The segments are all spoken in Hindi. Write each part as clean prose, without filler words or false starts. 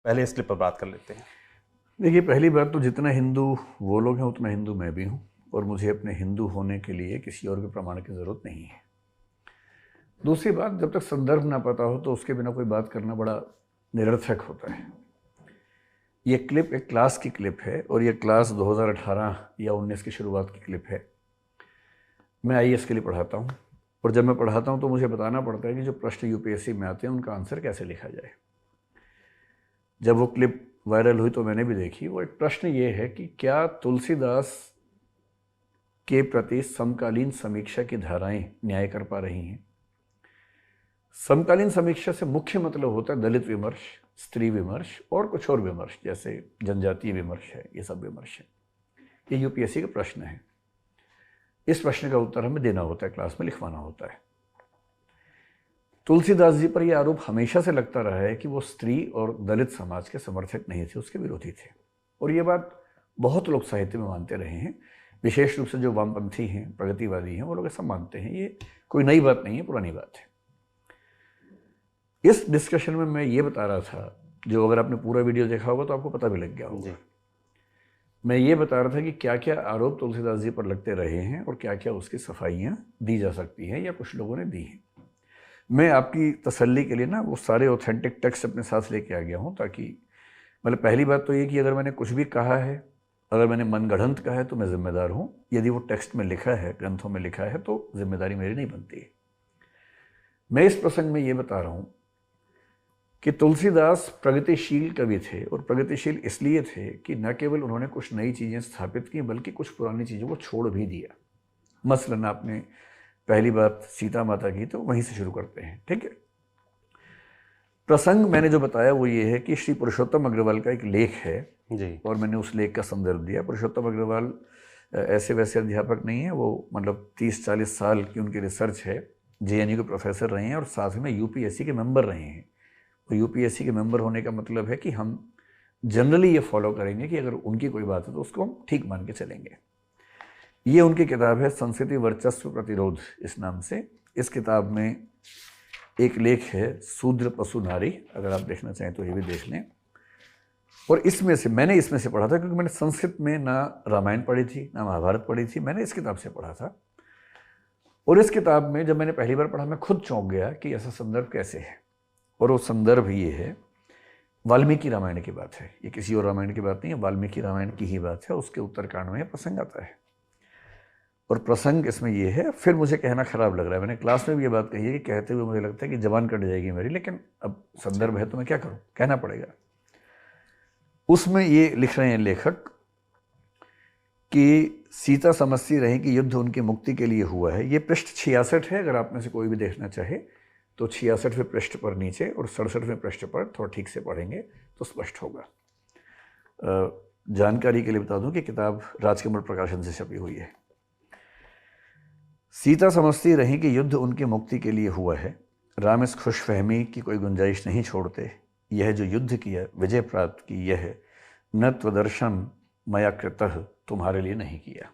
पहले इस क्लिप पर बात कर लेते हैं। देखिए, पहली बात तो जितना हिंदू वो लोग हैं उतना हिंदू मैं भी हूँ, और मुझे अपने हिंदू होने के लिए किसी और के प्रमाण की ज़रूरत नहीं है। दूसरी बात, जब तक संदर्भ ना पता हो तो उसके बिना कोई बात करना बड़ा निरर्थक होता है। ये क्लिप एक क्लास की क्लिप है, और ये क्लास 2018 या 19 की शुरुआत की क्लिप है। मैं आईएएस के लिए पढ़ाता हूँ, और जब मैं पढ़ाता हूँ तो मुझे बताना पड़ता है कि जो प्रश्न यूपीएससी में आते हैं उनका आंसर कैसे लिखा जाए। जब वो क्लिप वायरल हुई तो मैंने भी देखी। वो एक प्रश्न ये है कि क्या तुलसीदास के प्रति समकालीन समीक्षा की धाराएं न्याय कर पा रही हैं। समकालीन समीक्षा से मुख्य मतलब होता है दलित विमर्श, स्त्री विमर्श और कुछ और विमर्श, जैसे जनजातीय विमर्श है, ये सब विमर्श है। ये यूपीएससी का प्रश्न है। इस प्रश्न का उत्तर हमें देना होता है, क्लास में लिखवाना होता है। तुलसीदास जी पर यह आरोप हमेशा से लगता रहा है कि वो स्त्री और दलित समाज के समर्थक नहीं थे, उसके विरोधी थे। और ये बात बहुत लोग साहित्य में मानते रहे हैं, विशेष रूप से जो वामपंथी हैं, प्रगतिवादी हैं, वो लोग ऐसा मानते हैं। ये कोई नई बात नहीं है, पुरानी बात है। इस डिस्कशन में मैं ये बता रहा था, जो अगर आपने पूरा वीडियो देखा होगा तो आपको पता भी लग गया होगा। मैं ये बता रहा था कि क्या क्या आरोप तुलसीदास जी पर लगते रहे हैं और क्या क्या उसकी सफाइयाँ दी जा सकती हैं या कुछ लोगों ने दी हैं। मैं आपकी तसल्ली के लिए ना वो सारे ऑथेंटिक टेक्स्ट अपने साथ लेके आ गया हूँ, ताकि मतलब पहली बात तो ये कि अगर मैंने कुछ भी कहा है, अगर मैंने मनगढ़ंत कहा है तो मैं जिम्मेदार हूँ। यदि वो टेक्स्ट में लिखा है, ग्रंथों में लिखा है, तो जिम्मेदारी मेरी नहीं बनती है। मैं इस प्रसंग में ये बता रहा हूँ कि तुलसीदास प्रगतिशील कवि थे, और प्रगतिशील इसलिए थे कि न केवल उन्होंने कुछ नई चीज़ें स्थापित की, बल्कि कुछ पुरानी चीज़ों को छोड़ भी दिया। मसलन आपने पहली बात सीता माता की, तो वहीं से शुरू करते हैं, ठीक है। प्रसंग मैंने जो बताया वो ये है कि श्री पुरुषोत्तम अग्रवाल का एक लेख है जी, और मैंने उस लेख का संदर्भ दिया। पुरुषोत्तम अग्रवाल ऐसे वैसे अध्यापक नहीं है, वो मतलब 30-40 साल की उनकी रिसर्च है। जेएनयू के प्रोफेसर रहे हैं और साथ में यूपीएससी के मेंबर रहे हैं। तो यूपीएससी के मेंबर होने का मतलब है कि हम जनरली ये फॉलो करेंगे कि अगर उनकी कोई बात है तो उसको हम ठीक मान के चलेंगे। ये उनकी किताब है संस्कृति वर्चस्व प्रतिरोध, इस नाम से। इस किताब में एक लेख है शूद्र पशु नारी, अगर आप देखना चाहें तो ये भी देख लें। और इसमें से मैंने इसमें से पढ़ा था, क्योंकि मैंने संस्कृत में ना रामायण पढ़ी थी ना महाभारत पढ़ी थी, मैंने इस किताब से पढ़ा था। और इस किताब में जब मैंने पहली बार पढ़ा मैं खुद चौंक गया कि ऐसा संदर्भ कैसे है। और वो संदर्भ ये है, वाल्मीकि रामायण की बात है। ये किसी और रामायण की बात नहीं है, वाल्मीकि रामायण की ही बात है। उसके उत्तरकांड में प्रसंग आता है, और प्रसंग इसमें ये है। फिर मुझे कहना खराब लग रहा है, मैंने क्लास में भी ये बात कही है कि कहते हुए मुझे लगता है कि जबान कट जाएगी मेरी, लेकिन अब संदर्भ है तो मैं क्या करूं, कहना पड़ेगा। उसमें ये लिख रहे हैं लेखक कि सीता समझती रही कि युद्ध उनकी मुक्ति के लिए हुआ है। ये पृष्ठ 66 है, अगर आप में से कोई भी देखना चाहे तो 66वें पृष्ठ पर नीचे, और 67वें पृष्ठ पर थोड़ा ठीक से पढ़ेंगे तो स्पष्ट होगा। जानकारी के लिए बता दूं कि किताब राजकमल प्रकाशन से छपी हुई है। सीता समझती रही कि युद्ध उनकी मुक्ति के लिए हुआ है। राम इस खुशफहमी की कोई गुंजाइश नहीं छोड़ते। यह जो युद्ध किया, विजय प्राप्त की, यह न त्वदर्शन मया कृतः, तुम्हारे लिए नहीं किया।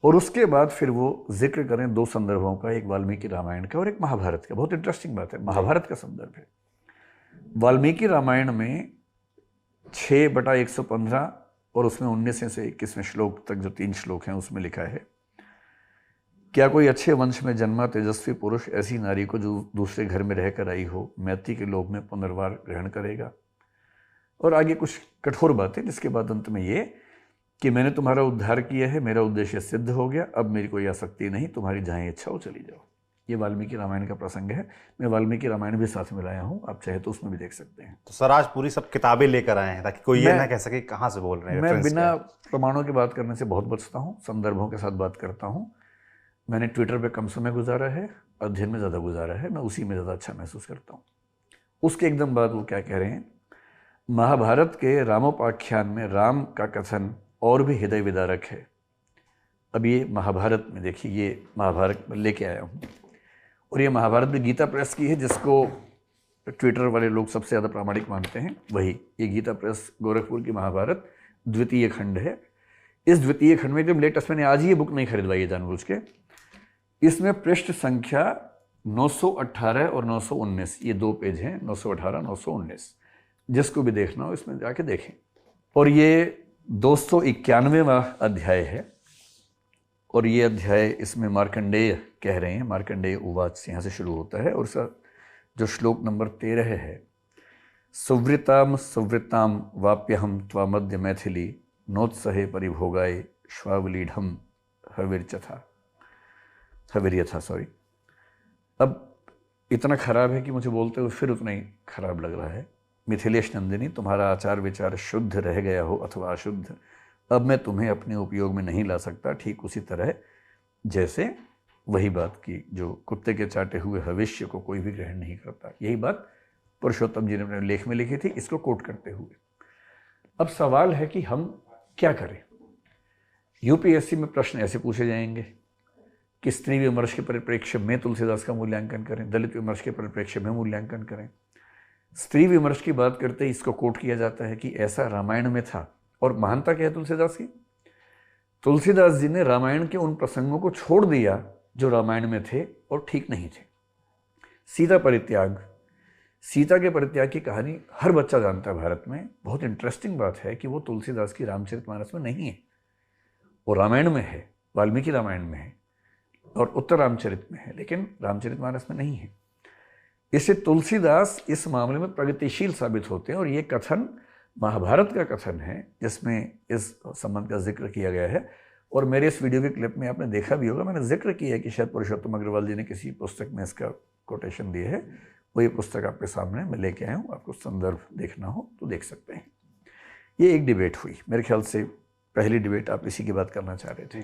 और उसके बाद फिर वो जिक्र करें दो संदर्भों का, एक वाल्मीकि रामायण का और एक महाभारत का। बहुत इंटरेस्टिंग बात है, महाभारत का संदर्भ है। वाल्मीकि रामायण में 6/115 और उसमें 19 से 21वें श्लोक तक जो 3 श्लोक हैं उसमें लिखा है, क्या कोई अच्छे वंश में जन्मा तेजस्वी पुरुष ऐसी नारी को जो दूसरे घर में रहकर आई हो, मैत्री के लोभ में पुनर्वार ग्रहण करेगा। और आगे कुछ कठोर बातें, जिसके बाद अंत में ये कि मैंने तुम्हारा उद्धार किया है, मेरा उद्देश्य सिद्ध हो गया, अब मेरी कोई आसक्ति नहीं, तुम्हारी जहाँ इच्छा हो चली जाओ। ये वाल्मीकि रामायण का प्रसंग है। मैं वाल्मीकि रामायण भी साथ में लाया हूँ, आप चाहे तो उसमें भी देख सकते हैं। तो सर आज पूरी सब किताबें लेकर आए हैं ताकि कोई ये ना कह सके कहाँ से बोल रहे हैं। मैं बिना प्रमाणों की बात करने से बहुत बचता हूँ, संदर्भों के साथ बात करता हूँ। मैंने ट्विटर पे कम समय गुजारा है, अध्ययन में ज़्यादा गुजारा है, मैं उसी में ज़्यादा अच्छा महसूस करता हूँ। उसके एकदम बाद वो क्या कह रहे हैं, महाभारत के रामोपाख्यान में राम का कथन और भी हृदय विदारक है। अब ये महाभारत में देखिए, ये महाभारत लेके आया हूँ, और ये महाभारत भी गीता प्रेस की है, जिसको ट्विटर वाले लोग सबसे ज़्यादा प्रामाणिक मानते हैं। वही ये गीता प्रेस गोरखपुर की महाभारत द्वितीय खंड है। इस द्वितीय खंड में एकदम लेटेस्ट, मैंने आज ही ये बुक नहीं खरीदवाई है जानबूझ के। इसमें पृष्ठ संख्या 918 और 919, ये 2 पेज हैं, 918 919। जिसको भी देखना हो इसमें जाके देखें। और ये 291वां अध्याय है, और ये अध्याय इसमें मार्कंडेय कह रहे हैं, मार्कंडेय उवाच से यहाँ से शुरू होता है, और इसका जो श्लोक नंबर 13 है, सुवृताम सुवृताम वाप्यहम त्वामद्य मैथिली नोत्सहे परिभोगाय श्वावलीढ़ हविर्यथा सॉरी। अब इतना खराब है कि मुझे बोलते हुए फिर उतना ही खराब लग रहा है। मिथिलेश नंदिनी, तुम्हारा आचार विचार शुद्ध रह गया हो अथवा अशुद्ध, अब मैं तुम्हें अपने उपयोग में नहीं ला सकता, ठीक उसी तरह जैसे वही बात की जो कुत्ते के चाटे हुए भविष्य को कोई भी ग्रहण नहीं करता। यही बात पुरुषोत्तम जी ने अपने लेख में लिखी थी, इसको कोट करते हुए। अब सवाल है कि हम क्या करें। यूपीएससी में प्रश्न ऐसे पूछे जाएंगे कि स्त्री विमर्श के परिप्रेक्ष्य में तुलसीदास का मूल्यांकन करें, दलित विमर्श के परिप्रेक्ष्य में मूल्यांकन करें। स्त्री विमर्श की बात करते ही इसको कोट किया जाता है कि ऐसा रामायण में था, और महानता क्या है तुलसीदास की? तुलसीदास जी ने रामायण के उन प्रसंगों को छोड़ दिया जो रामायण में थे और ठीक नहीं थे। सीता परित्याग, सीता के परित्याग की कहानी हर बच्चा जानता है भारत में। बहुत इंटरेस्टिंग बात है कि वो तुलसीदास की रामचरितमानस में नहीं है, वो रामायण में है, वाल्मीकि रामायण में है और उत्तर रामचरित में है, लेकिन रामचरितमानस में नहीं है। इससे तुलसीदास इस मामले में प्रगतिशील साबित होते हैं, और ये कथन महाभारत का कथन है जिसमें इस संबंध का जिक्र किया गया है। और मेरे इस वीडियो के क्लिप में आपने देखा भी होगा, मैंने जिक्र किया है कि शायद पुरुषोत्तम अग्रवाल जी ने किसी पुस्तक में इसका कोटेशन दिया है। वो ये पुस्तक आपके सामने मैं लेके आया हूँ, आपको संदर्भ देखना हो तो देख सकते हैं। ये एक डिबेट हुई, मेरे ख्याल से पहली डिबेट आप इसी की बात करना चाह रहे थे,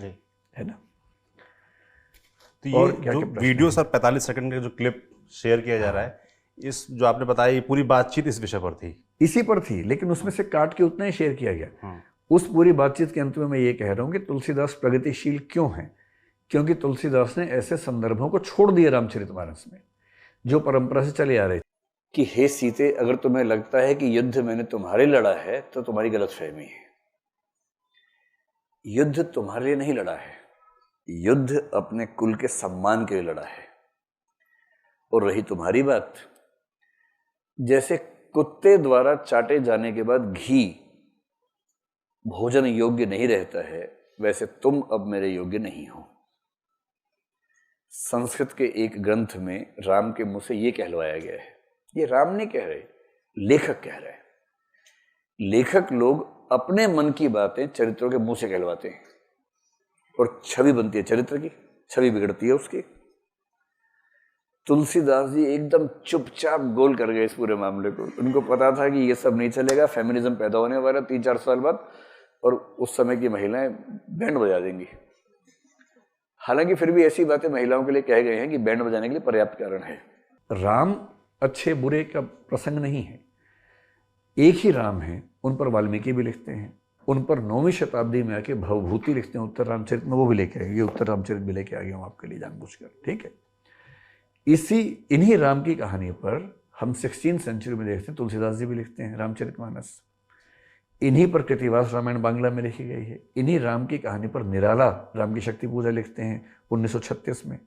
है ना? तो ये जो वीडियो सर 45 सेकंड का जो क्लिप शेयर किया जा रहा है, इस जो आपने बताया ये पूरी बातचीत इस विषय पर थी, इसी पर थी, लेकिन उसमें से काट के उतना ही शेयर किया गया। उस पूरी बातचीत के अंत में मैं ये कह रहा हूँ कि तुलसीदास प्रगतिशील क्यों हैं? क्योंकि तुलसीदास ने ऐसे संदर्भों को छोड़ दिए रामचरितमानस में जो परंपरा से चले आ रहे थे कि हे सीते, अगर तुम्हें लगता है कि युद्ध मैंने तुम्हारे लड़ा है तो तुम्हारी गलतफहमी है। युद्ध तुम्हारे लिए नहीं लड़ा है, युद्ध अपने कुल के सम्मान के लिए लड़ा है। और रही तुम्हारी बात, जैसे कुत्ते द्वारा चाटे जाने के बाद घी भोजन योग्य नहीं रहता है, वैसे तुम अब मेरे योग्य नहीं हो। संस्कृत के एक ग्रंथ में राम के मुंह से ये कहलवाया गया है। ये राम नहीं कह रहे, लेखक कह रहे हैं। लेखक लोग अपने मन की बातें चरित्रों के मुंह से कहलवाते हैं, और छवि बनती है चरित्र की, छवि बिगड़ती है उसकी। तुलसीदास जी एकदम चुपचाप गोल कर गए इस पूरे मामले को। उनको पता था कि ये सब नहीं चलेगा, फेमिनिज्म पैदा होने वाला 3-4 साल बाद, और उस समय की महिलाएं बैंड बजा देंगी। हालांकि फिर भी ऐसी बातें महिलाओं के लिए कह गए हैं कि बैंड बजाने के लिए पर्याप्त कारण है। राम अच्छे बुरे का प्रसंग नहीं है, एक ही राम है। उन पर वाल्मीकि भी लिखते हैं, उन पर 9वीं शताब्दी में आके भवभूति लिखते हैं उत्तर रामचरित में, वो भी लेके आए। ये उत्तर रामचरित भी लेके आ गया हूँ आपके लिए जानबूझकर, ठीक है। इन्हीं राम की कहानी पर हम 16th सेंचुरी में देखते हैं तुलसीदास जी भी लिखते हैं रामचरितमानस। इन्हीं पर कृतिवास रामायण बांग्ला में लिखी गई है। इन्हीं राम की कहानी पर निराला राम की शक्ति पूजा लिखते हैं 1936 में।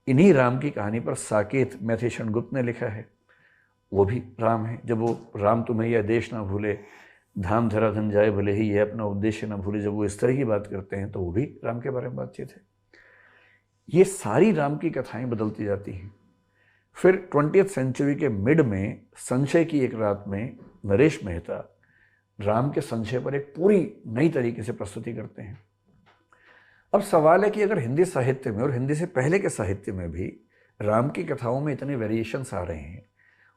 इन्हीं राम की कहानी पर साकेत मैथिली गुप्त ने लिखा है, वो भी राम है। जब वो राम तुम्हें यह देश ना भूले, धाम धरा धन जाए भले ही, यह अपना उद्देश्य ना भूले, जब वो इस तरह की बात करते हैं तो वो भी राम के बारे में बातचीत है। ये सारी राम की कथाएं बदलती जाती हैं। फिर 20th सेंचुरी के मिड में संशय की एक रात में नरेश मेहता राम के संशय पर एक पूरी नई तरीके से प्रस्तुति करते हैं। अब सवाल है कि अगर हिंदी साहित्य में और हिंदी से पहले के साहित्य में भी राम की कथाओं में इतने वेरिएशंस आ रहे हैं,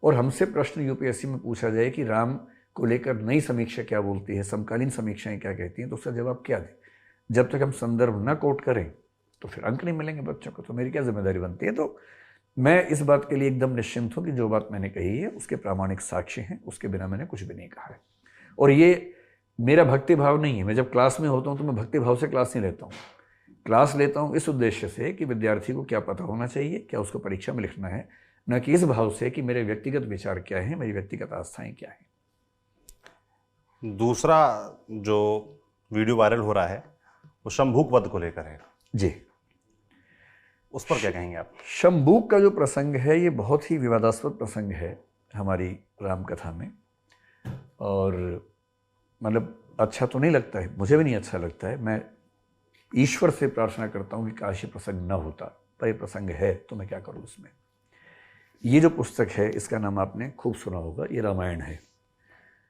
और हमसे प्रश्न यूपीएससी में पूछा जाए कि राम को लेकर नई समीक्षा क्या बोलती है, समकालीन समीक्षाएं क्या कहती हैं, तो उसका जवाब क्या दें? जब तक हम संदर्भ न कोट करें तो फिर अंक नहीं मिलेंगे बच्चों को। तो मेरी क्या जिम्मेदारी बनती है? तो मैं इस बात के लिए एकदम निश्चिंत हूँ कि जो बात मैंने कही है उसके प्रामाणिक साक्ष्य हैं, उसके बिना मैंने कुछ भी नहीं कहा है। और ये मेरा भक्ति भाव नहीं है। मैं जब क्लास में होता हूँ तो मैं भक्ति भाव से क्लास नहीं लेता हूँ। क्लास लेता हूँ इस उद्देश्य से कि विद्यार्थी को क्या पता होना चाहिए, क्या उसको परीक्षा में लिखना है, न कि इस भाव से कि मेरे व्यक्तिगत विचार क्या हैं, मेरी व्यक्तिगत आस्थाएं क्या हैं। दूसरा जो वीडियो वायरल हो रहा है वो शंभूक वध को लेकर है जी, उस पर क्या कहेंगे आप? शंभूक का जो प्रसंग है ये बहुत ही विवादास्पद प्रसंग है हमारी रामकथा में। और मतलब अच्छा तो नहीं लगता है, मुझे भी नहीं अच्छा लगता है। मैं ईश्वर से प्रार्थना करता हूँ कि काश ये प्रसंग न होता, पर ये प्रसंग है तो मैं क्या करूँ उसमें। ये जो पुस्तक है इसका नाम आपने खूब सुना होगा, ये रामायण है।